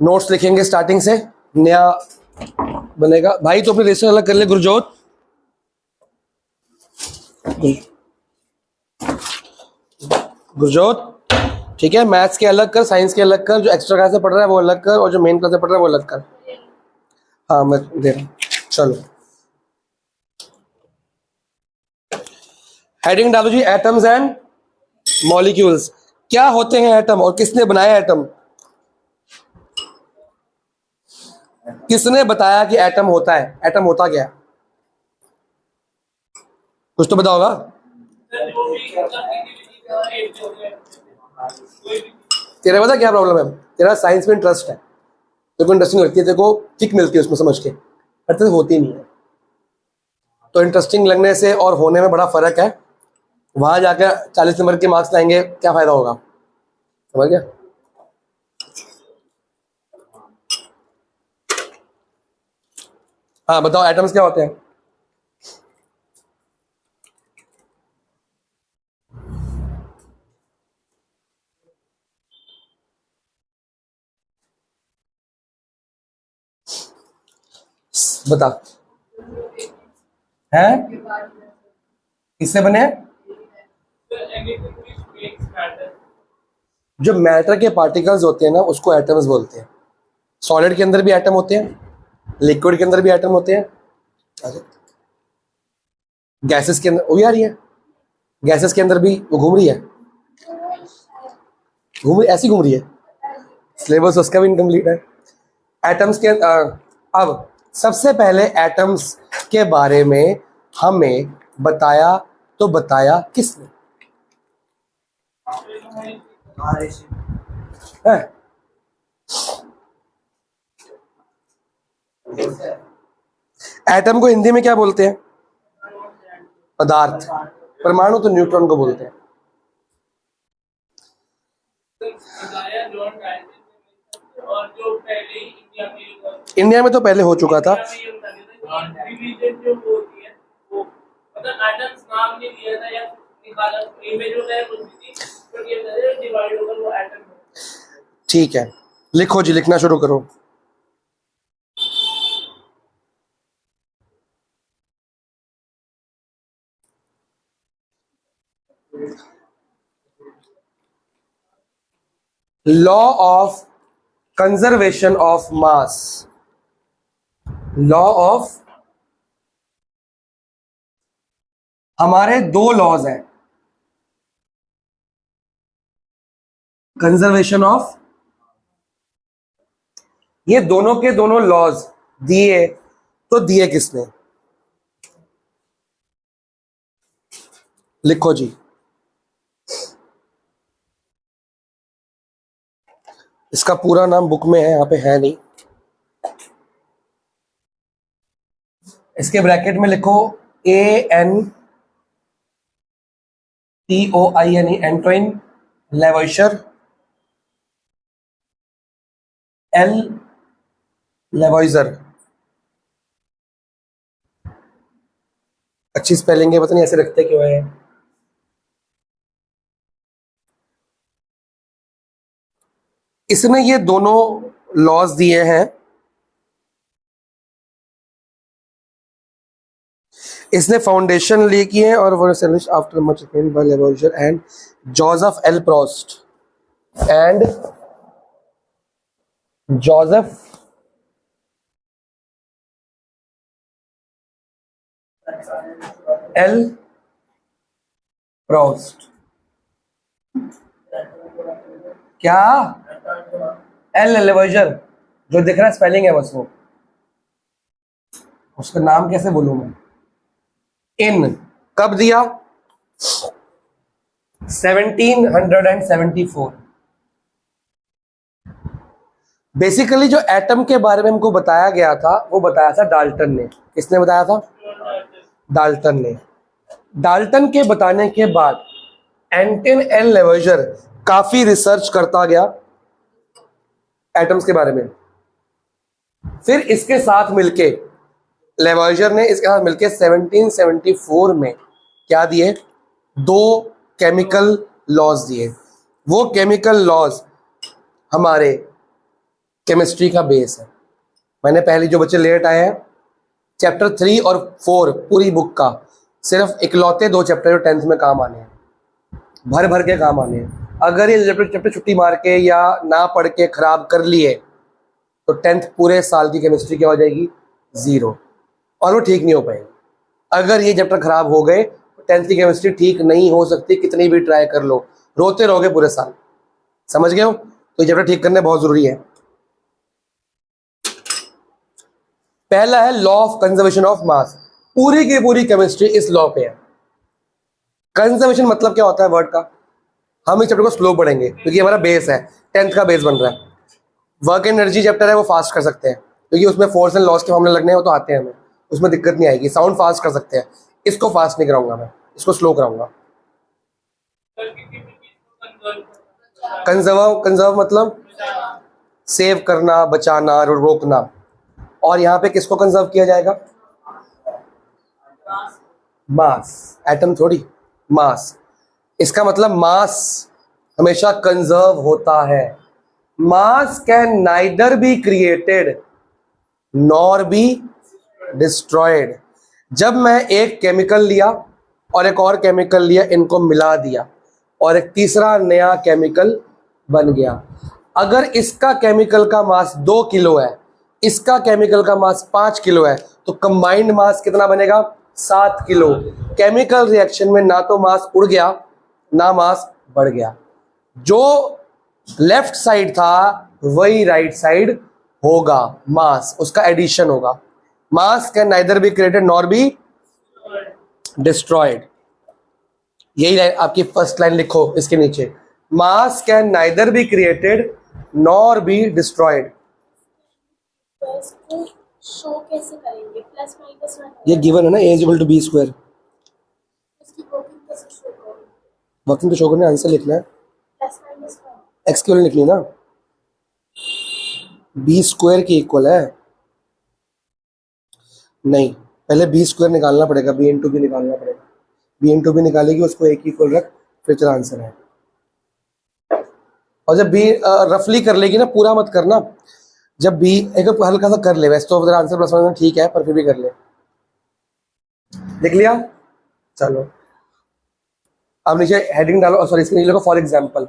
Notes लिखेंगे starting से, नया बनेगा। भाई तो अपने रजिस्टर अलग कर ले गुरजोत। गुरजोत ठीक है, मैथ्स के अलग कर, साइंस के अलग कर, जो एक्स्ट्रा क्लास से पढ़ रहा है वो अलग कर, और जो मेन क्लास से पढ़ रहा है वो अलग कर। हाँ मैं दे रहा हूँ, चलो हेडिंग डालो जी, एटम्स एंड मॉलिक्यूल्स। क्या होते हैं एटम और किसने बनाया एटम? किसने बताया कि एटम होता है? एटम होता क्या है? कुछ तो पता होगा। तेरा पता क्या प्रॉब्लम है? तेरा साइंस में इंटरेस्ट है, तेरे को इंटरेस्टिंग लगती है, तेरे को किक मिलती है उसमें समझ के, पर तेरे होती नहीं है। तो इंटरेस्टिंग लगने से और होने में बड़ा फर्क है। वहां जाकर 40 नंबर के मार्क्स लाएंगे, क्या फायदा होगा? समझ गया? हाँ बताओ, एटम्स क्या होते हैं? बता। है किससे बने हैं? जो मैटर के पार्टिकल्स होते हैं ना, उसको एटम्स बोलते हैं। सॉलिड के अंदर भी एटम होते हैं, लिक्विड के अंदर भी एटम होते हैं, गैसेस के अंदर, वो भी आ रही है, गैसेस के अंदर भी वो घूम रही है, ऐसी घूम रही है। सिलेबस उसका भी इनकम्प्लीट है। एटम्स के अब सबसे पहले एटम्स के बारे में हमें बताया, तो बताया किसने? है? एटम को हिंदी में क्या बोलते हैं? पदार्थ। परमाणु तो न्यूट्रॉन को बोलते हैं। इंडिया में तो पहले हो चुका था। ठीक है, लिखो जी, लिखना शुरू करो। Law of conservation of mass. Law of, हमारे दो लॉज हैं, कंजर्वेशन ऑफ, ये दोनों के दोनों लॉज दिए, तो दिए किसने? लिखो जी। इसका पूरा नाम बुक में है, यहाँ पे है नहीं। इसके ब्रैकेट में लिखो ANTOINE, एंटोइन लेवॉइशर, L लेवॉइजर। अच्छी स्पेलिंग है, पता नहीं ऐसे रखते क्यों है। इसने ये दोनों लॉज दिए हैं। इसने फाउंडेशन ली की है, और वो established after much experiment by Lavoisier and Joseph L Proust and Joseph L Proust. क्या? एल लेवॉइजर, जो दिख रहा है स्पेलिंग है बस वो, उसका नाम कैसे बोलूं मैं? इन कब दिया? 1774। बेसिकली जो एटम के बारे में हमको बताया गया था, वो बताया था डाल्टन ने। किसने बताया था? डाल्टन ने। डाल्टन के बताने के बाद एंटन एल लेवॉइजर काफी रिसर्च करता गया एटम्स के बारे में। फिर इसके साथ मिलके, लेवॉइजर ने इसके साथ मिलके 1774 में क्या दिए? दो केमिकल लॉज दिए। वो केमिकल लॉज हमारे केमिस्ट्री का बेस है। मैंने पहले जो बच्चे लेट आए हैं, चैप्टर 3 और 4 पूरी बुक का सिर्फ इकलौते 2 चैप्टर जो 10th में काम आने हैं, भर भर के काम आने हैं। अगर ये चैप्टर छुट्टी मार के या ना पढ़ के खराब कर लिए तो 10th पूरे साल की केमिस्ट्री क्या हो जाएगी, 0, और वो ठीक नहीं हो पाएगी। अगर ये चैप्टर खराब हो गए तो 10th की केमिस्ट्री ठीक नहीं हो सकती, कितनी भी ट्राई कर लो, रोते रहोगे पूरे साल। समझ गए हो? तो ये चैप्टर ठीक करने बहुत जरूरी है। पहला है लॉ ऑफ कंजर्वेशन ऑफ मास। पूरी की पूरी केमिस्ट्री इस लॉ पे है। कंजर्वेशन मतलब क्या होता है वर्ड का, हम इस चैप्टर को स्लो पढ़ेंगे क्योंकि हमारा बेस है, 10th का बेस बन रहा है। वर्क एनर्जी चैप्टर है वो फास्ट कर सकते हैं क्योंकि उसमें फोर्स एंड लॉस के फॉर्मूले लगने हैं, वो तो आते हैं हमें, उसमें दिक्कत नहीं आएगी। साउंड फास्ट कर सकते हैं, इसको फास्ट नहीं कराऊंगा मैं, इसको स्लो कराऊंगा। कंजर्व मतलब सेव करना, बचाना, रोकना। और यहाँ पे किसको कंजर्व किया जाएगा, मास, एटम थोड़ी, मास। इसका मतलब मास हमेशा कंजर्व होता है। मास can neither be created nor be destroyed. जब मैं एक केमिकल लिया और एक और केमिकल लिया, इनको मिला दिया और एक तीसरा नया केमिकल बन गया, अगर इसका केमिकल का मास 2 किलो है, इसका केमिकल का मास 5 किलो है, तो कंबाइंड मास कितना बनेगा, 7 किलो। केमिकल रिएक्शन में ना तो मास उड़ गया ना मास बढ़ गया, जो लेफ्ट साइड था वही राइट साइड होगा, मास उसका एडिशन होगा। मास can neither be created nor be destroyed. यही लाइन आपकी फर्स्ट लाइन लिखो इसके नीचे, मास can neither be created nor be destroyed. Show कैसे करेंगे, प्लस माइनस ये गिवन है ना, a = b²। उसकी वर्किंग कैसे शो करेंगे, वर्किंग तो शो करने, आंसर लिखना है, प्लस माइनस x की वैल्यू लिखनी ना, b² की इक्वल है। नहीं, पहले b² निकालना पड़ेगा, b/b निकालना पड़ेगा, b/b निकालेगी, उसको a की इक्वल रख, फिर तेरा आंसर है। और जब b रफली कर लेगी ना, पूरा मत करना, जब b एक हल्का सा कर ले, वैसे तो तेरा आंसर प्लस माइनस ठीक है, पर फिर भी कर ले। देख लिया, चलो अब नीचे हेडिंग डालो, सॉरी इसके नीचे लिखो फॉर एग्जाम्पल।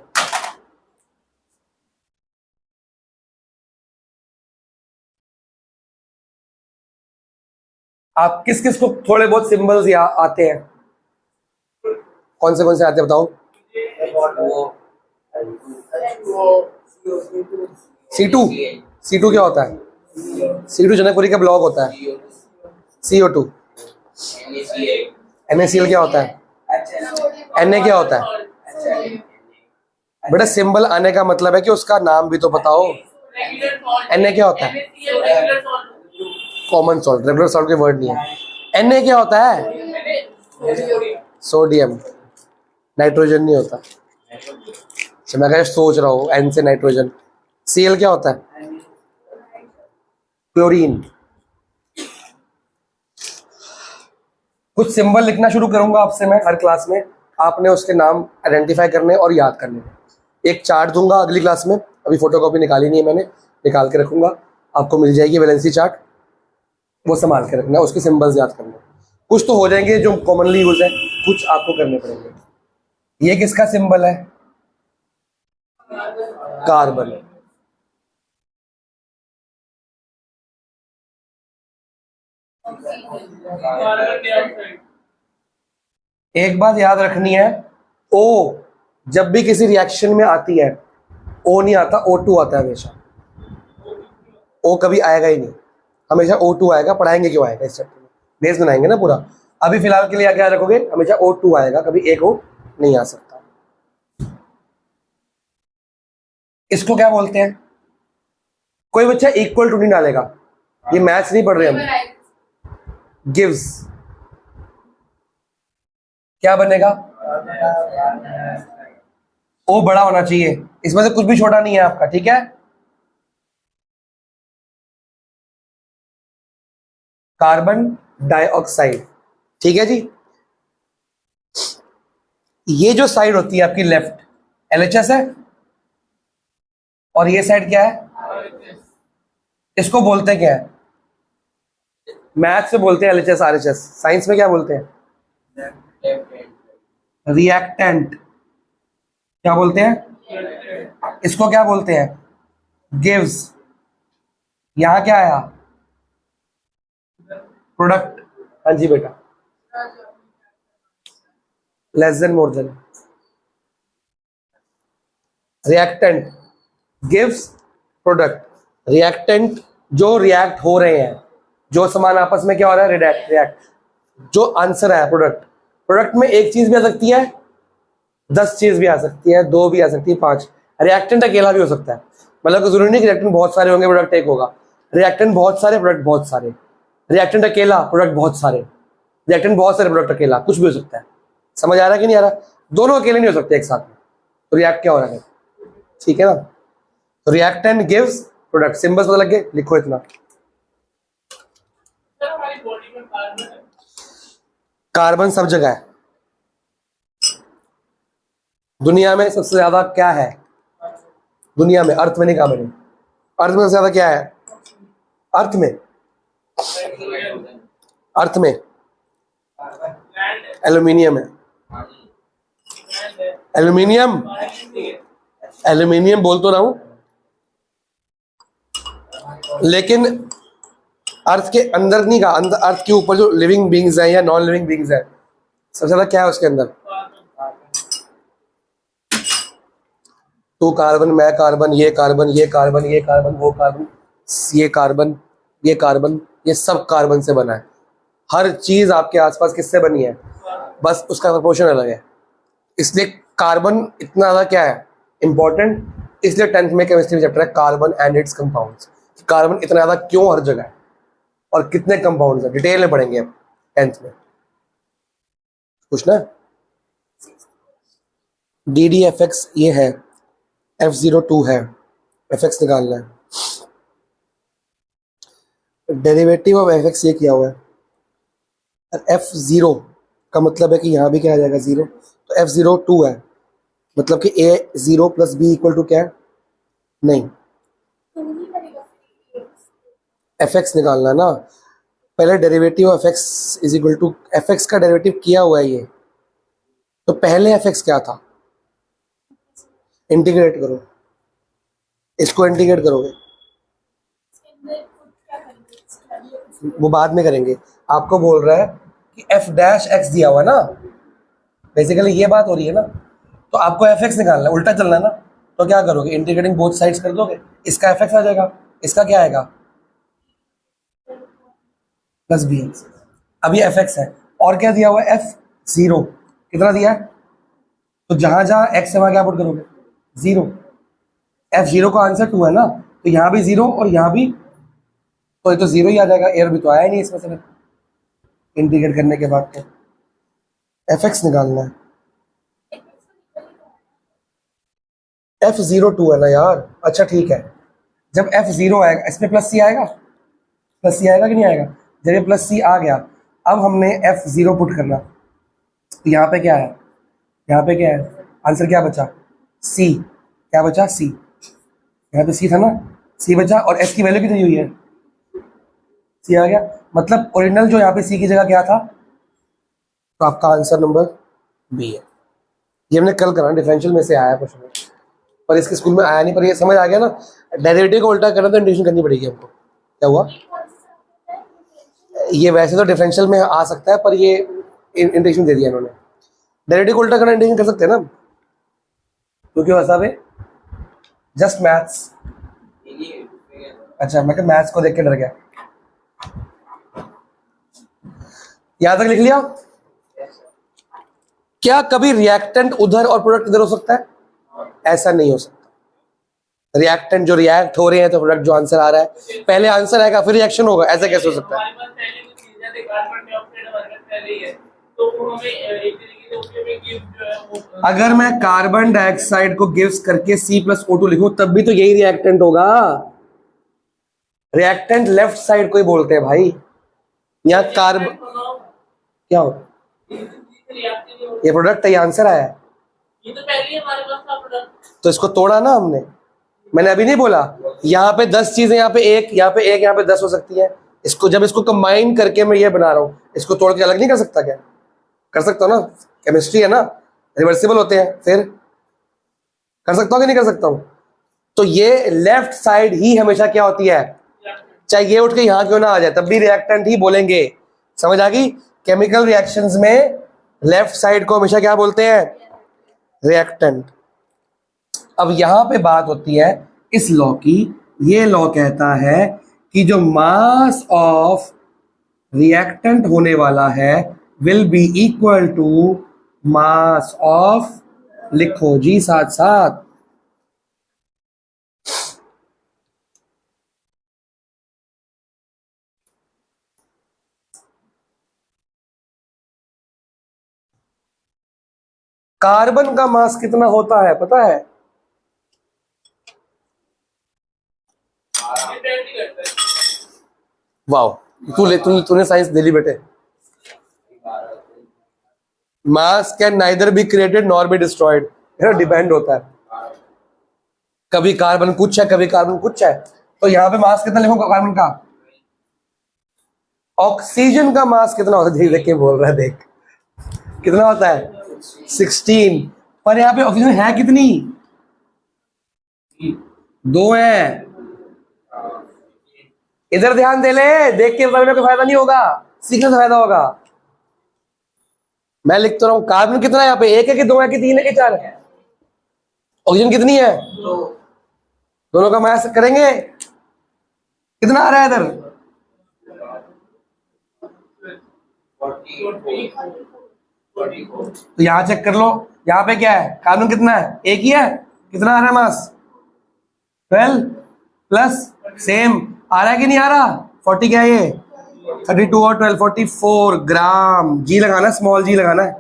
आप किस किस को थोड़े बहुत सिंबल्स आते हैं, कौन से आते हैं बताओ। C2 क्या होता है, C2 जनकपुरी का ब्लॉक होता है। CO2, NaCl क्या होता है, Na क्या होता है। बेटा सिंबल आने का मतलब है कि उसका नाम भी तो बताओ। Na क्या होता है, कॉमन सॉल्ट, रेगुलर सॉल्ट के वर्ड नहीं है। Na क्या होता है, सोडियम, नाइट्रोजन नहीं होता। अच्छा मैं सोच रहा हूँ N से नाइट्रोजन। Cl क्या होता है, क्लोरीन। कुछ सिंबल लिखना शुरू करूंगा आपसे मैं हर क्लास में, आपने उसके नाम आइडेंटिफाई करने और याद करने। एक चार्ट दूंगा अगली क्लास में, अभी फोटोकॉपी निकाली नहीं है मैंने, निकाल के रखूंगा, आपको मिल जाएगी वैलेंसी चार्ट, वो संभाल के रखना, उसके सिंबल्स याद करना। कुछ तो हो जाएंगे जो कॉमनली यूज है, कुछ आपको करने पड़ेंगे। ये किसका सिंबल है, कार्बन। एक बात याद रखनी है, O जब भी किसी रिएक्शन में आती है, O नहीं आता, O2 आता है हमेशा। O कभी आएगा ही नहीं, हमेशा O2 आएगा। पढ़ाएंगे क्यों आएगा, इस चैप्टर में बेस बनाएंगे ना पूरा। अभी फिलहाल के लिए क्या रखोगे, हमेशा O2 आएगा, कभी एक O नहीं आ सकता। इसको क्या बोलते हैं, कोई बच्चा इक्वल टू नहीं डालेगा, ये मैथ्स नहीं पढ़ रहे हम। गिव्स क्या बनेगा, O बड़ा होना चाहिए, इसमें से कुछ भी छोटा नहीं है आपका, ठीक है। कार्बन डाइऑक्साइड, ठीक है जी। ये जो साइड होती है आपकी लेफ्ट, LHS है, और ये साइड क्या है, इसको बोलते क्या है? मैथ्स में बोलते हैं एलएचएस आरएचएस, साइंस में क्या बोलते हैं? रिएक्टेंट। क्या बोलते हैं? इसको क्या बोलते हैं? गिव्स। यहां क्या आया? प्रोडक्ट। हाँ जी बेटा, less than more than. Reactant gives product. Reactant जो रिएक्ट हो रहे हैं, जो सामान आपस में क्या हो रहा है? React react. जो आंसर है प्रोडक्ट, प्रोडक्ट में एक चीज भी आ सकती है, 10 चीज भी आ सकती है, 2 भी आ सकती है, 5। रिएक्टेंट अकेला भी हो सकता है, मतलब कि जरूरी नहीं कि रिएक्टेंट बहुत सारे होंगे प्रोडक्ट एक होगा। रिएक्टेंट बहुत सारे, प्रोडक्ट बहुत सारे। रिएक्टेंट अकेला, प्रोडक्ट बहुत सारे। रिएक्टेंट बहुत सारे, प्रोडक्ट अकेला, कुछ भी हो सकता है। समझ आ रहा है कि नहीं आ रहा? दोनों अकेले नहीं हो सकते एक साथ में, तो रिएक्ट क्या हो रहा है? ठीक है ना? तो रिएक्टेंट गिव्स प्रोडक्ट। सिंबल्स पता लग गए? लिखो इतना। हमारी बॉडी में कार्बन है। कार्बन सब जगह है। दुनिया में सबसे ज्यादा क्या है? दुनिया में, अर्थ में नहीं कहा मैंने। अर्थ में सबसे ज्यादा क्या है? अर्थ में, अर्थ में एल्यूमिनियम है। एल्यूमिनियम, एल्यूमिनियम बोल तो रहा हूं, लेकिन अर्थ के अंदर नहीं कहा। अंदर अर्थ के ऊपर जो लिविंग बींग्स हैं या नॉन लिविंग बींग्स हैं, सबसे ज्यादा क्या है उसके अंदर? तू कार्बन, मैं कार्बन, ये कार्बन, ये कार्बन, ये कार्बन, वो कार्बन, ये कार्बन, ये कार्बन, ये सब कार्बन से बना है। हर चीज आपके आसपास किससे बनी है? बस उसका प्रोपोर्शन अलग है। इसलिए कार्बन इतना ज्यादा क्या है? इंपॉर्टेंट। इसलिए 10th में केमिस्ट्री चैप्टर है carbon and it's compounds. Carbon इतना ज्यादा क्यों हर जगह है और कितने कंपाउंड्स हैं, डिटेल में पढ़ेंगे 10th में। पूछना है? DDFX ये है, F02 है, FX निकालना है। डेरिवेटिव ऑफ FX ये किया हुआ है। F0 का मतलब है कि यहाँ भी क्या आ जाएगा? 0। तो F02 है, मतलब कि A0 + B = क्या है? नहीं, तुम नहीं करेगा फिर। FX निकालना है ना। पहले डेरिवेटिव ऑफ FX = FX का डेरिवेटिव किया हुआ है ये, तो पहले FX क्या था? इंटीग्रेट करो, इसको इंटीग्रेट करोगे, इसके अंदर कुछ क्या करेंगे? इसके अंदर वो बाद में करेंगे। आपको बोल रहा है कि F' दिया हुआ है ना, बेसिकली ये बात हो रही है ना। तो आपको FX निकालना है, उल्टा चलना है ना। तो क्या करोगे? इंटीग्रेटिंग बोथ साइड्स कर दोगे, इसका FX आ जाएगा, इसका क्या आएगा? +BX। अब ये FX है, और क्या दिया हुआ है? F0 कितना दिया है? तो जहां जहां x है वहां क्या पुट करोगे? 0। F0 का आंसर 2 है ना, तो यहाँ भी 0 और यहाँ भी, तो ये तो 0 ही आ जाएगा। एयर भी तो आया ही नहीं इसमें से इंटीग्रेट करने के बाद। तो FX निकालना है। F02 है ना यार। अच्छा ठीक है, जब F0 आएगा इसमें +C आएगा, +C आएगा कि नहीं आएगा? जब ये +C आ गया, अब हमने F0 पुट करना। तो यहाँ पे क्या है? यहाँ पे क्या है? आंसर क्या बचा? C। क्या बचा? C। यहाँ पे C था ना, C बचा, और S की वैल्यू कितनी हुई है? C आ गया। मतलब ओरिजिनल जो यहाँ पे C की जगह क्या था? तो आपका आंसर नंबर B है। ये हमने कल करा, डिफरेंशियल में से आया क्वेश्चन, पर इसके स्कूल में आया नहीं। पर ये समझ आ गया ना, डेरिवेटिव को उल्टा करना तो इंटीग्रेशन करनी पड़ेगी हमको। क्या हुआ? ये वैसे तो डिफरेंशियल में आ सकता है, पर ये इंटीग्रेशन दे दिया इन्होंने। डेरिवेटिव को उल्टा करना इंटीग्रेशन कर सकते हैं ना, क्योंकि वैसा वे जस्ट मैथ्स। अच्छा, मैं क्या मैथ्स को देख के डर गया। यहां तक लिख लिया? क्या कभी रिएक्टेंट उधर और प्रोडक्ट इधर हो सकता है? ऐसा नहीं हो सकता। रिएक्टेंट जो रिएक्ट हो रहे हैं तो प्रोडक्ट जो आंसर आ रहा है, पहले आंसर आएगा फिर रिएक्शन होगा, ऐसा कैसे हो सकता है? हमारे पास पहले कुछ चीजें थे, कार्बन डाइऑक्साइड हमारे पास पहले ही है, तो वो हमें एक तरीके से उसके में गिफ्ट जो है वो। अगर मैं कार्बन डाइऑक्साइड को गिव्स करके C+O2 लिखूं तब भी तो यही रिएक्टेंट होगा। रिएक्टेंट लेफ्ट साइड को ही बोलते हैं भाई। यहाँ कार्बन क्या हो? ये प्रोडक्ट है, ये आंसर आया है, ये तो पहले ही हमारे पास था प्रोडक्ट। तो इसको तोड़ा ना हमने। मैंने अभी नहीं बोला, यहाँ पे 10 चीजें, यहाँ पे एक, यहाँ पे एक, यहाँ पे 10 हो सकती है। इसको जब इसको कंबाइन करके मैं ये बना रहा हूँ, इसको तोड़ के अलग नहीं कर सकता क्या? कर सकता हूँ ना, केमिस्ट्री है ना, रिवर्सिबल होते हैं, फिर कर सकता हूँ कि नहीं कर सकता हूँ? तो ये लेफ्ट साइड ही हमेशा क्या होती है, चाहे ये उठ के यहाँ क्यों ना आ जाए तब भी रिएक्टेंट ही बोलेंगे। समझ आ गई? केमिकल रिएक्शंस में लेफ्ट साइड को हमेशा क्या बोलते हैं, रिएक्टेंट। अब यहां पे बात होती है इस लॉ की। ये लॉ कहता है कि जो मास ऑफ रिएक्टेंट होने वाला है will be equal to mass of, लिखो जी साथ साथ, कार्बन का मास कितना होता है पता है? डिपेंड ही करता है। वाओ, तूने साइंस ले ली बेटे। मास can neither be created nor be destroyed, depend होता है। कभी कार्बन कुछ है, कभी कार्बन कुछ है। तो यहाँ पे मास कितना लिखो कार्बन का? ऑक्सीजन का मास कितना होता है? देख के बोल रहा है, देख कितना होता है, 16। पर यहाँ पे ऑक्सीजन है कितनी? 2 है। इधर ध्यान दे ले, देख के बताने में कोई फायदा नहीं होगा, सीखने से फायदा होगा। मैं लिखता रहा हूं कार्बन कितना है यहाँ पे, 1 है कि 2 है कि 3 है कि 4 है? ऑक्सीजन कितनी है? दोनों का मास करेंगे, कितना आ रहा है इधर? 44। तो यहां चेक कर लो, यहाँ पे क्या है, कार्बन कितना है, 1 ही है, कितना आ रहा है मास? 12 प्लस सेम आ रहा है कि नहीं आ रहा? 40 क्या है ये, 32 और 12 44 ग्राम। जी लगाना, स्मॉल जी लगाना है,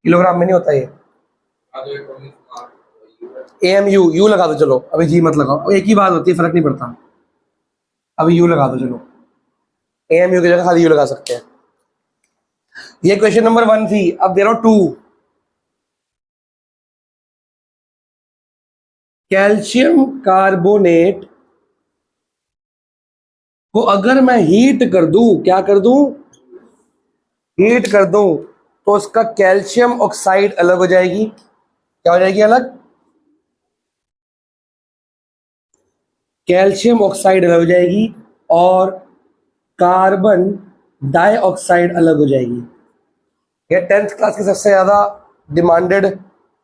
किलोग्राम में नहीं होता ये। AMU, यू लगा दो, चलो अभी जी मत लगाओ, एक ही बात होती है, फर्क नहीं पड़ता। अभी यू लगा दो, चलो AMU की जगह खाली यू लगा सकते हैं। ये क्वेश्चन नंबर 1 थी। अब दे रहा हूं 2। कैल्शियम कार्बोनेट को अगर मैं हीट कर दूं, क्या कर दूं, हीट कर दूं, तो उसका कैल्शियम ऑक्साइड अलग हो जाएगी। क्या हो जाएगी अलग? कैल्शियम ऑक्साइड अलग हो जाएगी और कार्बन डाइऑक्साइड अलग हो जाएगी। यह 10th क्लास की सबसे ज्यादा डिमांडेड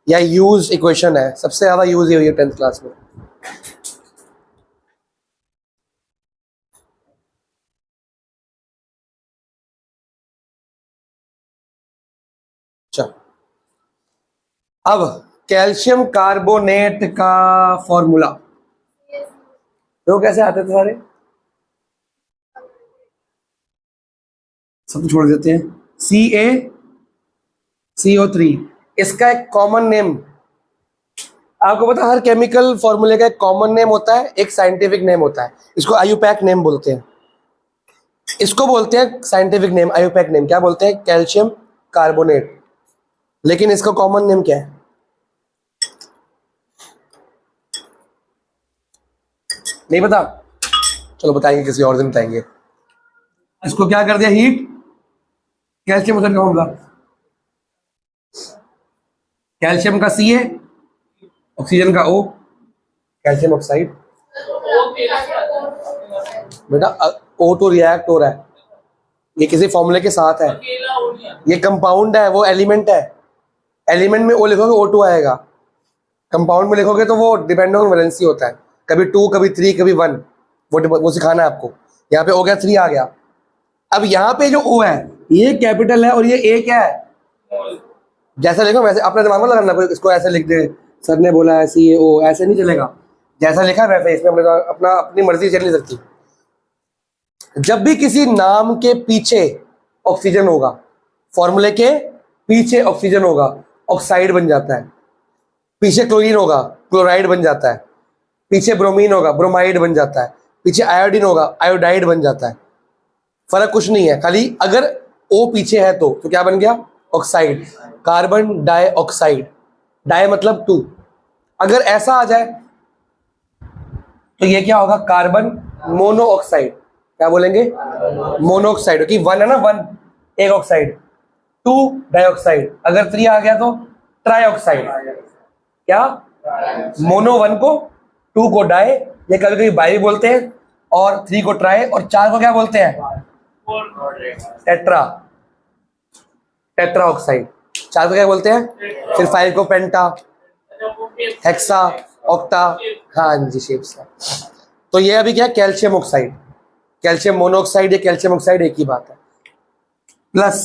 या यूज इक्वेशन है, सबसे ज्यादा यूज ये हुई है 10th क्लास में। चलो अब कैल्शियम कार्बोनेट का फॉर्मूला, तो कैसे आते थे सारे, सब छोड़ देते हैं। CaCO3, इसका एक कॉमन नेम आपको पता, हर केमिकल फॉर्मूले का एक कॉमन नेम होता है, एक साइंटिफिक नेम होता है। इसको आयुपैक नेम बोलते हैं, इसको बोलते हैं साइंटिफिक नेम, आयुपैक नेम। क्या बोलते हैं? Calcium carbonate. लेकिन इसका कॉमन नेम क्या है? नहीं पता? चलो बताएंगे, किसी और दिन बताएंगे। इसको क्या कर दिया, हीट, कैल्शियम ऑक्साइड का होगा, कैल्शियम का Ca, ऑक्सीजन का O, कैल्शियम ऑक्साइड। बेटा O2 रिएक्ट हो रहा है, ये किसी फॉर्मूले के साथ है, ये कंपाउंड है, वो एलिमेंट है। एलिमेंट में O लिखोगे O2 आएगा, कंपाउंड में लिखोगे तो वो डिपेंड ऑन वैलेंसी होता है, कभी 2 कभी 3 कभी 1, वो सिखाना है आपको। यहाँ पे O गया, 3 आ गया। अब यहाँ पे जो O है ये कैपिटल है और ये A क्या है, जैसा लिखो वैसे, अपना दिमाग में लगाना, इसको ऐसे लिख दे, सर ने बोला है CaO, ऐसे नहीं चलेगा, जैसा लिखा है वैसे, इसमें अपना अपनी मर्जी चल नहीं सकती। जब भी किसी नाम के पीछे ऑक्सीजन होगा, फॉर्मूले के पीछे ऑक्सीजन होगा, ऑक्साइड बन जाता है। पीछे क्लोरीन होगा, क्लोराइड बन जाता है। पीछे ब्रोमीन होगा, ब्रोमाइड बन जाता है। पीछे आयोडीन होगा, आयोडाइड बन जाता है। फर्क कुछ नहीं है, खाली अगर O पीछे है तो क्या बन गया, ऑक्साइड, कार्बन डाइऑक्साइड। डाई मतलब 2। अगर ऐसा आ जाए तो ये क्या होगा, कार्बन मोनोऑक्साइड। क्या बोलेंगे, मोनोऑक्साइड, क्योंकि 1 है ना, 1 एक ऑक्साइड, 2 डाइऑक्साइड, अगर 3 आ गया तो ट्राइऑक्साइड। क्या, मोनो 1 को, 2 को डाई, ये कभी कभी बाई भी बोलते हैं, और 3 को ट्राई, और 4 को क्या बोलते हैं, टेट्रा, टेट्रा ऑक्साइड। 4 को क्या बोलते हैं, फिर 5 को पेंटा, हेक्सा, ऑक्टा। हाँ जी, शेप्स है। तो ये अभी क्या है, कैल्शियम ऑक्साइड, कैल्शियम मोनोऑक्साइड या कैल्शियम ऑक्साइड एक ही बात है। प्लस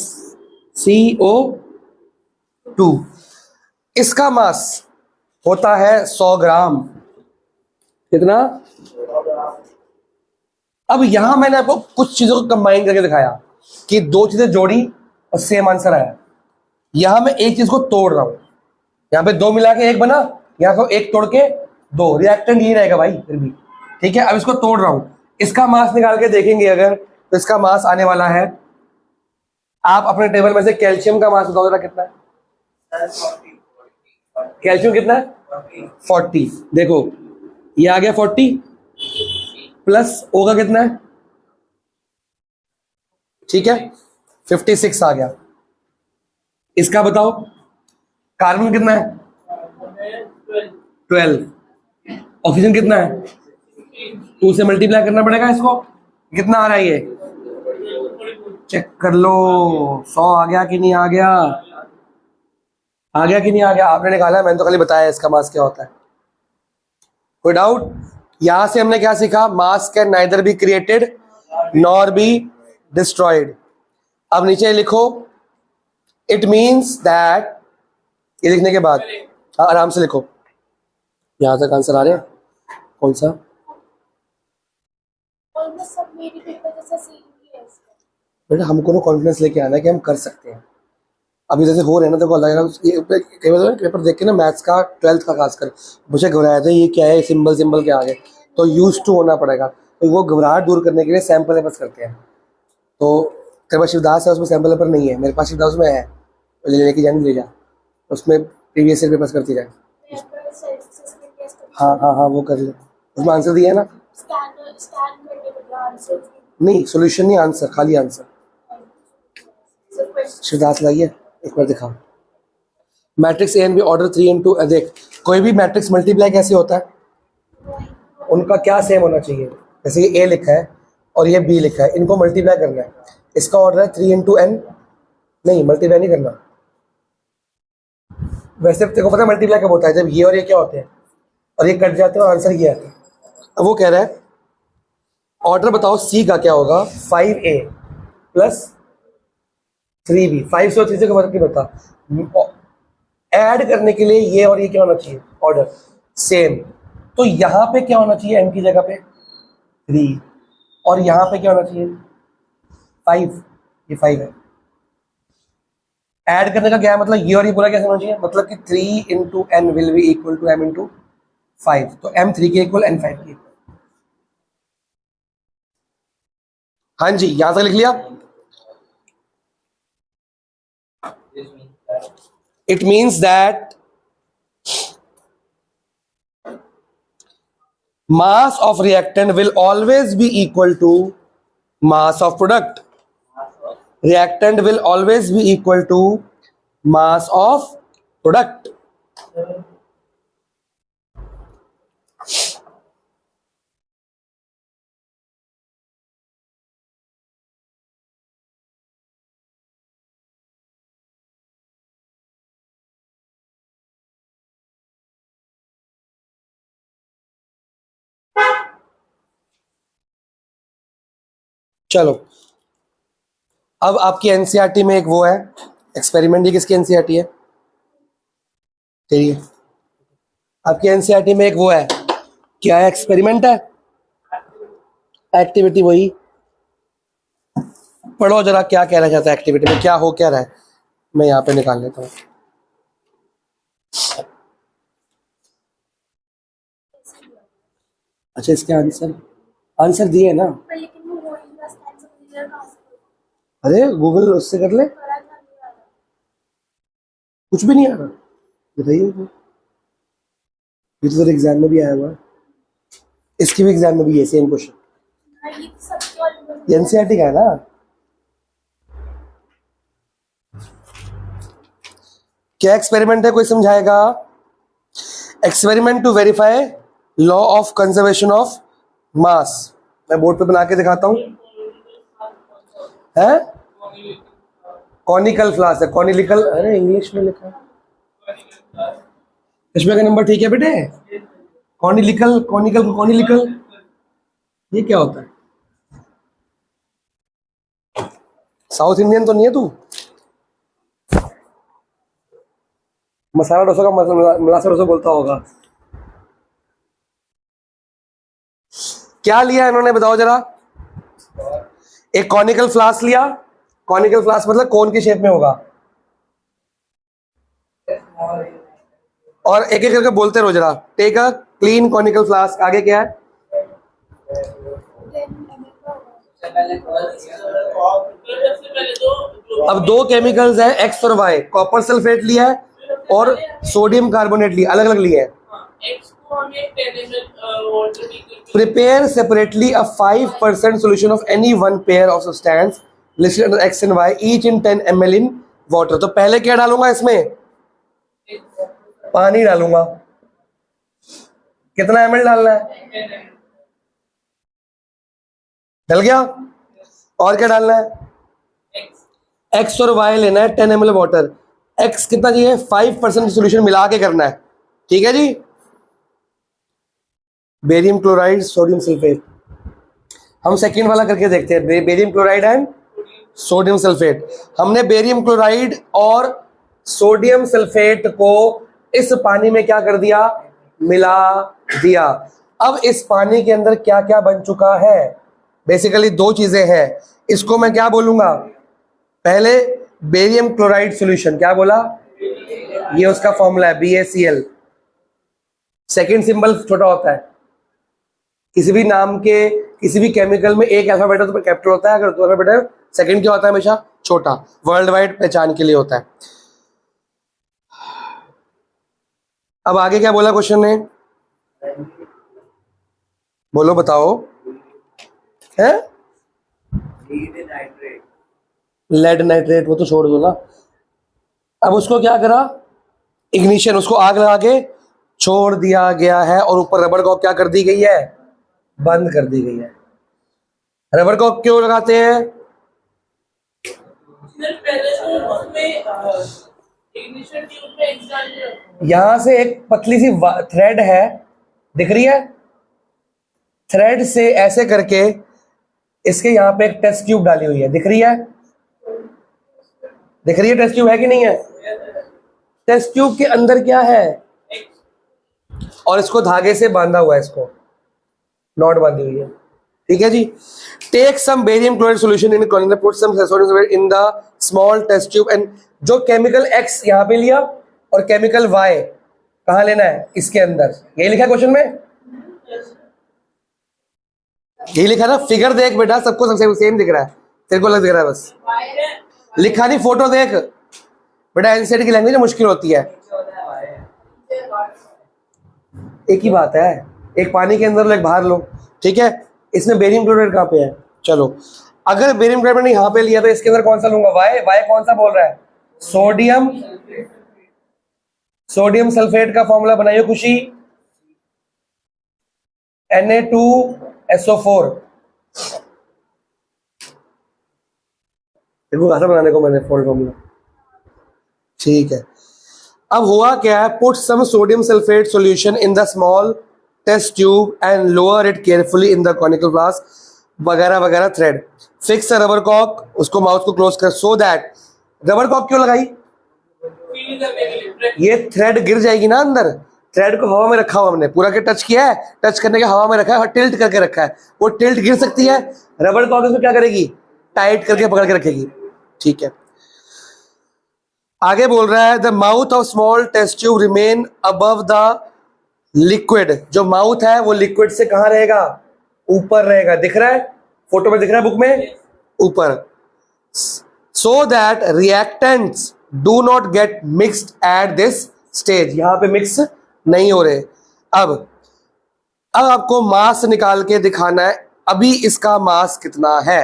CO2, इसका मास होता है 100 ग्राम। कितना, अब यहां मैंने आपको कुछ चीजों को कंबाइन करके दिखाया कि 2 चीजें जोड़ी और सेम आंसर आया। यहां मैं एक चीज को तोड़ रहा हूं, यहां पे 2 मिला के 1 बना, यहां को 1 तोड़ के 2, रिएक्टेंट यही रहेगा भाई फिर भी, ठीक है। अब इसको तोड़ रहा हूं, इसका मास निकाल के देखेंगे अगर, तो इसका मास आने वाला है, आप अपने टेबल में से कैल्शियम का मास बताओ जरा कितना है, कैल्शियम कितना है, 40। देखो ये आ गया 40, प्लस O का कितना है, ठीक है 56 आ गया। इसका बताओ, कार्बन कितना है, 12, ऑक्सीजन कितना है, 2 से मल्टीप्लाई करना पड़ेगा इसको, कितना आ रहा है ये, चेक कर लो, 100 आ गया कि नहीं आ गया, आ गया कि नहीं आ गया, आपने निकाला, मैंने तो खाली बताया इसका मास क्या होता है। कोई डाउट, यहां से हमने क्या सीखा, मास can neither be created nor be destroyed. अब नीचे लिखो, इट मीन्स दैट, ये लिखने के बाद हाँ आराम से लिखो, यहां तक आंसर आ रहे हैं, कौन सा, सब मेरी पेपर जैसा सेम ही है इसका। बेटा हमको ना कॉन्फिडेंस लेके आना है कि हम कर सकते हैं। अभी जैसे हो रहे हैं ना, देखो लगेगा कई बार पेपर देख के ना, मैथ्स का 12th का खासकर मुझे घबराया था, ये क्या है, सिंबल सिंबल के आगे, तो यूज टू होना पड़ेगा। तो वो घबराहट दूर करने के लिए सैम्पल पेपर्स करते हैं। तो तेरे पास शिवदास है, उसमें सैम्पल पेपर नहीं है, मेरे पास शिवदास में है, तो लेके जाने ले जा, उसमें प्रीवियस ईयर पेपर्स करती जाए। पेपर सेल्फ असेसमेंट टेस्ट हाँ हाँ हाँ, वो कर ले, उसमें आंसर दिया है ना, स्टैंड करने के आंसर नहीं सोल्यूशन नहीं, आंसर, खाली आंसर। सब क्वेश्चन शिवदास लाइए एक बार दिखा, matrix A and B order 3 and 2। देख कोई भी मैट्रिक्स मल्टीप्लाई कैसे होता है, उनका क्या सेम होना चाहिए, जैसे ये ए लिखा है और ये बी लिखा है, इनको मल्टीप्लाई करना है, इसका ऑर्डर है 3 into n, नहीं मल्टीप्लाई नहीं करना। वैसे तेरे को पता है मल्टीप्लाई कब होता है, जब ये और ये क्या होते हैं और ये कट जाते हैं और आंसर ये आता है। अब वो कह रहा है ऑर्डर बताओ सी का क्या होगा, 5A प्लस 3B, 5 से और 3 से कोई फर्क नहीं पड़ता, ऐड करने के लिए ये और ये क्या होना चाहिए, ऑर्डर सेम। तो यहाँ पे क्या होना चाहिए, m की जगह पे 3, और यहाँ पे क्या होना चाहिए 5, ये 5 है। ऐड करने का क्या है मतलब, ये और ये पूरा कैसे होना चाहिए, मतलब कि 3 into n will be equal to m into 5, तो m 3 के इक्वल n 5 के इक्वल। हाँ जी, यहां तक लिख लिया। It means that mass of reactant will always be equal to mass of product. Reactant will always be equal to mass of product. चलो अब आपकी एनसीईआरटी में एक वो है एक्सपेरिमेंट, ये किसकी एनसीईआरटी है, तेरी है। आपकी एनसीईआरटी में एक वो है, क्या है, एक्सपेरिमेंट है, एक्टिविटी, वही पढ़ो जरा क्या कहना चाहता है, एक्टिविटी में क्या हो क्या रहा है, मैं यहाँ पे निकाल लेता हूँ। अच्छा इसके आंसर, आंसर दिए ना, पर लेकिन वो होल्डिंग का स्टैंड से क्लियर कहां से अरे गूगल उससे कर ले, करा था नहीं वाला। कुछ भी नहीं आ रहा, बताइए, ये तो एग्जाम में भी आया हुआ है। इसकी भी एग्जाम में भी ये सेम क्वेश्चन, हाँ, ये तो सबके वाले ये एनसीईआरटी का है ना। क्या एक्सपेरिमेंट है, कोई समझाएगा? Experiment to verify law of conservation of mass. मैं बोर्ड पे बना के दिखाता हूं। है कॉनिकल फ्लास है, कॉनिकल, अरे इंग्लिश में लिखा है। इसमें का नंबर ठीक है बेटे? कॉनिकल, कॉनिकल को कॉनिकल, ये क्या होता है? साउथ इंडियन तो नहीं है तू? मसाला डोसा का मलासा डोसा बोलता होगा। क्या लिया इन्होंने, बताओ जरा। एक कॉनिकल फ्लास्क लिया, कॉनिकल फ्लास्क मतलब कोन के शेप में होगा, और एक एक करके बोलते रहो जरा। Take a clean conical flask, आगे क्या है? सबसे पहले तो अब दो केमिकल्स हैं एक्स और वाई, कॉपर सल्फेट लिया है और सोडियम कार्बोनेट लिया, अलग अलग लिए हैं। एक्स को हमें 10 ml वाटर में prepare separately a 5% solution of any one pair of substance listed under x and y each in 10 ml in water। तो पहले क्या डालूंगा इसमें? पानी डालूंगा। कितना ml डालना है? डल गया। और क्या डालना है? x और y लेना है 10 ml वाटर। x कितना चाहिए? 5% सोल्यूशन मिला के करना है, ठीक है जी। बेरियम क्लोराइड, सोडियम सल्फेट, हम सेकंड वाला करके देखते हैं। Barium chloride and sodium sulphate. हमने बेरियम क्लोराइड और सोडियम सल्फेट को इस पानी में क्या कर दिया? मिला दिया। अब इस पानी के अंदर क्या क्या बन चुका है? बेसिकली दो चीजें हैं। इसको मैं क्या बोलूंगा? पहले बेरियम क्लोराइड सॉल्यूशन, क्या बोला? ये उसका फॉर्मूला है BaCl। सेकंड सिंबल छोटा होता है, किसी भी नाम के किसी भी केमिकल में एक अल्फाबेट तो कैपिटल होता है, अगर दो अल्फाबेट सेकंड क्या होता है? हमेशा छोटा, वर्ल्ड वाइड पहचान के लिए होता है। अब आगे क्या बोला क्वेश्चन ने? बोलो बताओ। है लेड नाइट्रेट, वो तो छोड़ दो ना। अब उसको क्या करा? इग्निशन, उसको आग लगा के छोड़ दिया गया है, और ऊपर रबर को क्या कर दी गई है? बंद कर दी गई है। रबर को क्यों लगाते हैं? पहले तो उसमें इग्निशन ट्यूब में एग्जाम यहां से एक पतली सी थ्रेड है, दिख रही है? थ्रेड से ऐसे करके इसके यहाँ पे एक टेस्ट ट्यूब डाली हुई है, दिख रही है? दिख रही है टेस्ट ट्यूब, है कि नहीं है? टेस्ट ट्यूब के अंदर क्या है? और इसको धागे से बांधा हुआ है, इसको नॉट बांधी हुई है, ठीक है जी। Take some barium chloride solution in container, put some sodium sulphate in the small test tube, and जो केमिकल X यहाँ पे लिया और केमिकल Y कहाँ लेना है? इसके अंदर। यही लिखा है क्वेश्चन में, यही लिखा ना। फिगर देख बेटा, सबको सबसे सेम दिख रहा है, तेरे को अलग दिख रहा है बस। लिखा नहीं, फोटो देख बेटा। एनसीईआरटी की लैंग्वेज मुश्किल होती है। एक ही बात है, एक पानी के अंदर लो, एक बाहर लो, ठीक है। इसमें बेरियम क्लोराइड कहाँ पे है? चलो, अगर बेरियम क्लोराइड मैंने यहाँ पे लिया तो इसके अंदर कौन सा लूंगा? वाई कौन सा बोल रहा है? सोडियम। सोडियम सल्फेट का फॉर्मूला बनाइए खुशी, Na2SO4। देखो कैसा बनाने को मैंने फॉर्मूला, ठीक है। अब हुआ क्या है? Put some sodium sulphate solution in the small test tube and lower it carefully in the conical flask, वगैरह वगैरह। थ्रेड फिक्स अ रबर कॉक, उसको माउथ को क्लोज कर, सो दैट। रबर कॉक क्यों लगाई? ये थ्रेड गिर जाएगी ना अंदर। थ्रेड को हवा में रखा हुआ हमने, पूरा के टच किया है, टच करने के हवा में रखा है और टिल्ट करके रखा है, वो टिल्ट गिर सकती है। रबर कॉक इसमें क्या करेगी? टाइट करके पकड़ के रखेगी, ठीक है। आगे बोल रहा है the mouth of small test tube remain above the liquid. जो माउथ है वो लिक्विड से कहां रहेगा? ऊपर रहेगा। दिख रहा है फोटो में, दिख रहा है बुक में, ऊपर। So that reactants do not get mixed at this stage. यहां पे मिक्स नहीं हो रहे। अब अब आपको मास निकाल के दिखाना है अभी इसका मास कितना है।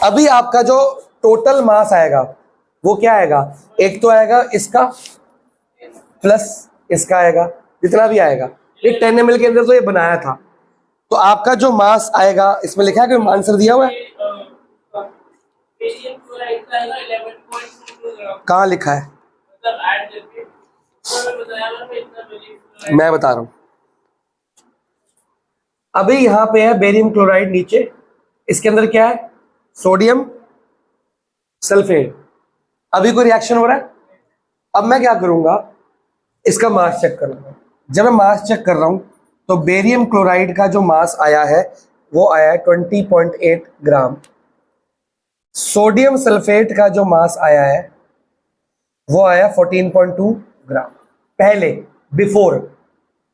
अभी आपका जो टोटल मास आएगा वो क्या आएगा, एक तो आएगा इसका प्लस इसका आएगा, जितना भी आएगा। ये 10 ml के अंदर तो ये बनाया था, तो आपका जो मास आएगा इसमें लिखा है कि आंसर दिया हुआ है, बेरियम क्लोराइड का है ना 11.22 ग्राम, कहाँ लिखा है, मतलब ऐड करके तो मैं बताया ना इतना बेरियम क्लोराइड। मैं बता रहा हूं। अभी यहां पे है बेरियम क्लोराइड नीचे, इसके अंदर क्या है, सोडियम सल्फेट। अभी कोई रिएक्शन हो रहा है। अब मैं क्या करूंगा, इसका मास चेक करूंगा। जब मैं मास चेक कर रहा हूं तो बेरियम क्लोराइड का जो मास आया है वो आया है 20.8 ग्राम। सोडियम सल्फेट का जो मास आया है वो आया 14.2 ग्राम। पहले बिफोर,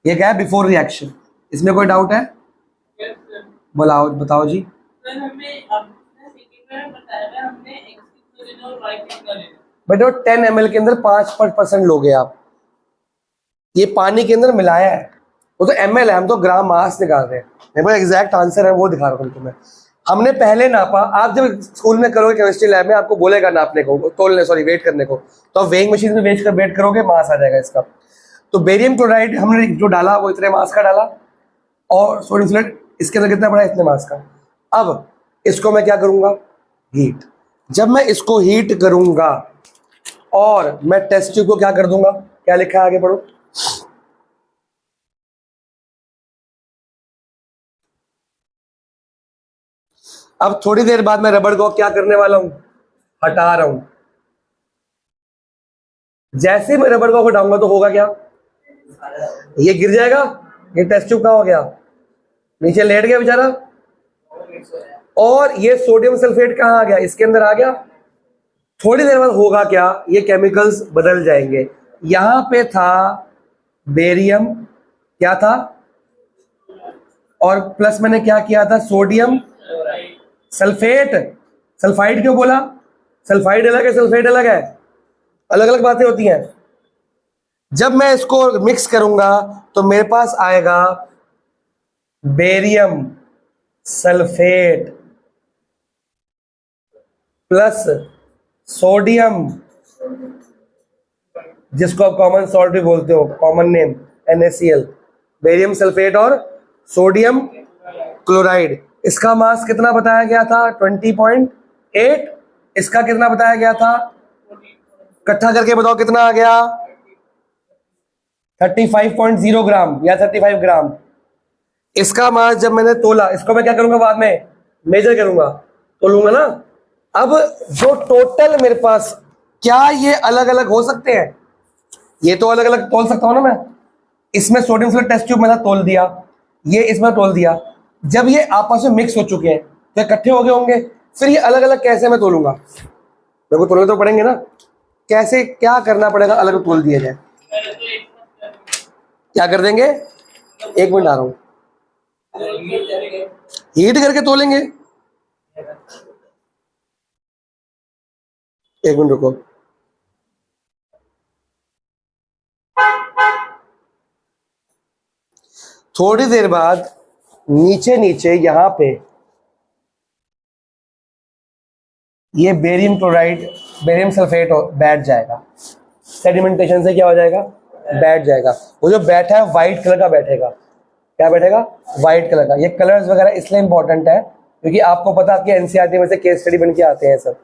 ये क्या है, बिफोर रिएक्शन। इसमें कोई डाउट है, बोलाओ बताओ जी। सर हमें अब सेकंड में बताया था हमने x कितना लेना और y कितना लेना। बेटा 10 ml के अंदर 5% लोगे आप, ये पानी के अंदर मिलाया है, वो तो ml है, हम तो ग्राम मास निकाल रहे हैं। मेरे पास एग्जैक्ट आंसर है वो दिखा रहा हूँ तुम्हें। हमने पहले नापा, आप जब स्कूल में करोगे केमिस्ट्री लैब में आपको बोलेगा नापने को, तोलने सॉरी वेट करने को, तो आप वेइंग मशीन में वेट करोगे, मास आ जाएगा इसका। तो बेरियम क्लोराइड हमने जो डाला वो इतने मास का डाला, और सोडियम सल्फेट इसके अंदर कितना पड़ा, इतने मास का। अब इसको मैं क्या करूंगा, हीट। जब मैं इसको हीट करूंगा और मैं टेस्ट ट्यूब को क्या कर दूंगा, क्या लिखा है आगे पढ़ो, अब थोड़ी देर बाद मैं रबड़ को क्या करने वाला हूं, हटा रहा हूं। जैसे ही मैं रबड़ को हटाऊंगा तो होगा क्या, ये गिर जाएगा। ये टेस्ट ट्यूब कहां हो गया, नीचे लेट गया बेचारा, और ये सोडियम सल्फेट कहां आ गया, इसके अंदर आ गया। थोड़ी देर बाद होगा क्या, ये केमिकल्स बदल जाएंगे। यहां पे था बेरियम, क्या था, और प्लस मैंने क्या किया था, सोडियम सल्फेट। सल्फाइड क्यों बोला, सल्फाइड अलग है सल्फेट अलग है, अलग अलग बातें होती हैं। जब मैं इसको मिक्स करूंगा तो मेरे पास आएगा बेरियम सल्फेट प्लस सोडियम, जिसको आप कॉमन सॉल्ट भी बोलते हो, common name NaCl, barium sulphate और सोडियम क्लोराइड। इसका मास कितना बताया गया था, 20.8। इसका कितना बताया गया था, इकट्ठा करके बताओ कितना आ गया, 35.0 ग्राम या 35 ग्राम। इसका मास जब मैंने तोला, इसको मैं क्या करूंगा, बाद में मेजर करूंगा, तोलूंगा ना। अब जो टोटल मेरे पास, क्या ये अलग अलग हो सकते हैं, ये तो अलग अलग तोल सकता हूं ना मैं। इसमें सोडियम सल्फेट टेस्ट ट्यूब मैंने तोल दिया, ये इसमें तोल दिया। जब ये आपस में मिक्स हो चुके हैं तो इकट्ठे हो गए होंगे, फिर ये अलग अलग कैसे मैं तोलूंगा, मेरे को तोलने तो पड़ेंगे ना। कैसे, क्या करना पड़ेगा, अलग तोल दिया जाए, क्या कर देंगे, 1 मिनट आ रहा हूं, हीट करके तोलेंगे। 1 मिनट रुको। थोड़ी देर बाद नीचे नीचे यहां पे ये बेरियम क्लोराइड, बेरियम सल्फेट बैठ जाएगा, सेडिमेंटेशन से क्या हो जाएगा, बैठ जाएगा। वो जो बैठा है व्हाइट कलर का बैठेगा, क्या बैठेगा, व्हाइट कलर का। ये कलर्स वगैरह इसलिए इंपॉर्टेंट है क्योंकि आपको पता है आपके एनसीईआरटी में से केस स्टडी बन के आते हैं सब,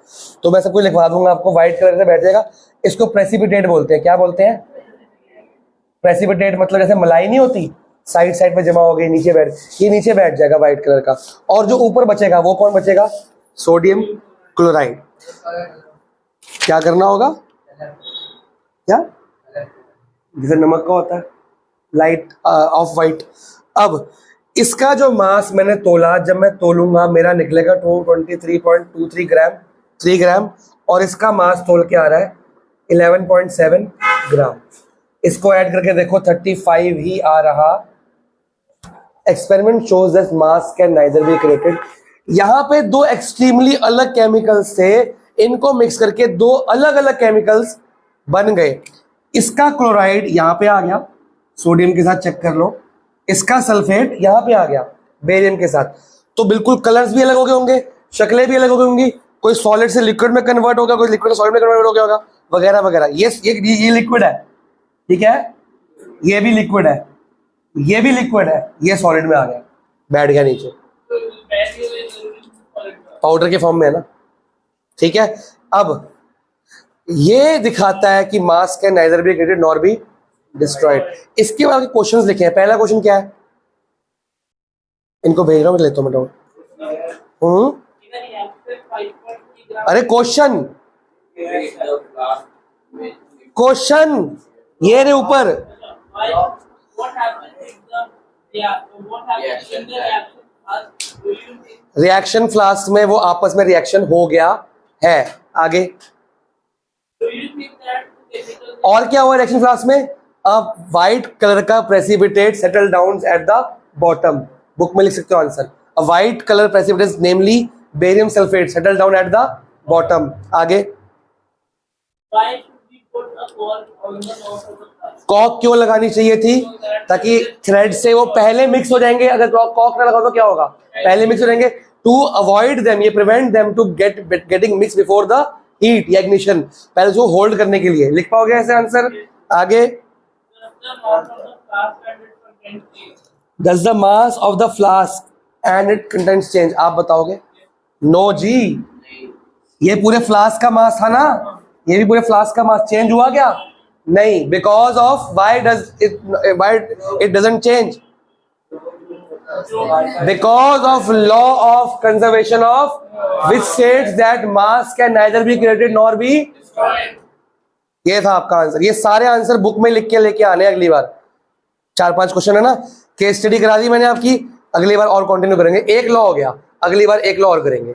तो मैं सब कुछ लिखवा दूंगा आपको। व्हाइट कलर से बैठ जाएगा, इसको प्रेसिपिटेट बोलते हैं। क्या बोलते हैं, प्रेसिपिटेट, मतलब जैसे मलाई नहीं होती साइड साइड में जमा हो गई, नीचे बैठ, ये नीचे बैठ जाएगा व्हाइट कलर का। और जो ऊपर बचेगा वो कौन बचेगा, सोडियम क्लोराइड। क्या करना होगा, क्या, जैसे नमक का होता है लाइट ऑफ वाइट। अब इसका जो मास मैंने तोला, जब मैं तोलूंगा मेरा निकलेगा 23.23 ग्राम, 3 ग्राम, और इसका मास तोल के आ रहा है 11.7 ग्राम। इसको ऐड करके देखो 35 ही आ रहा। Experiment shows that mass can neither be created. यहां पे दो एक्सट्रीमली अलग केमिकल्स थे, इनको मिक्स करके दो अलग अलग केमिकल्स बन गए। इसका क्लोराइड यहां पे आ गया, सोडियम के साथ चेक कर लो, इसका सल्फेट यहाँ पे आ गया बेरियम के साथ, तो बिल्कुल कलर्स भी अलग हो गए होंगे, शक्लें भी अलग हो गई होंगी, कोई सॉलिड से लिक्विड में कन्वर्ट होगा, कोई लिक्विड से सॉलिड में कन्वर्ट हो गया होगा, वगैरह वगैरह। ये लिक्विड है, ठीक है, ये भी लिक्विड है, ये भी लिक्विड है, ये सॉलिड में आ गया, बैठ गया नीचे, तो बैटरी वाले जरूरी सॉलिड का पाउडर के फॉर्म में है ना, ठीक है। अब ये दिखाता है कि मास can neither be created nor be destroyed. इसके बाद क्वेश्चंस लिखे हैं। पहला क्वेश्चन क्या है, इनको भेज रहा हूं, मैं लेता हूं मैं डाउट। इधर रिएक्शन 5.3 ग्राम अरे क्वेश्चन ये रे ऊपर, what happens in the what happens in the reaction fast do you think reaction flask में वो आपस में रिएक्शन हो गया है। आगे do you think that chemical और क्या हुआ रिएक्शन फ्लास्क में, अब व्हाइट कलर का precipitate settle down at the bottom, book में लिख सकते हो answer, a white colour precipitate namely barium sulphate settle down at the bottom. आगे why should we put a cork on the top of the flask कॉक क्यों लगानी चाहिए थी, ताकि थ्रेड से वो पहले मिक्स हो जाएंगे, अगर कॉक ना लगाओ तो क्या होगा, पहले मिक्स हो जाएंगे, टू अवॉइड देम, ये prevent them to getting mix before the heat या इग्निशन, पहले उसको होल्ड करने के लिए। लिख पाओगे ऐसे आंसर। आगे does the mass of the flask and does the mass of the flask and its contents change it contains change, आप बताओगे। नो जी, ये पूरे फ्लास्क का मास था ना, ये भी पूरे फ्लास्क का मास चेंज हुआ क्या, नहीं, because of why it doesn't change, because of law of conservation of which states that mass can neither be created nor be, destroyed ये था आपका आंसर। ये सारे आंसर बुक में लिख के लेके आने अगली बार, 4-5 क्वेश्चन है ना, केस स्टडी करा दी मैंने आपकी, अगली बार और कंटिन्यू करेंगे, एक लॉ हो गया, अगली बार एक लॉ और करेंगे।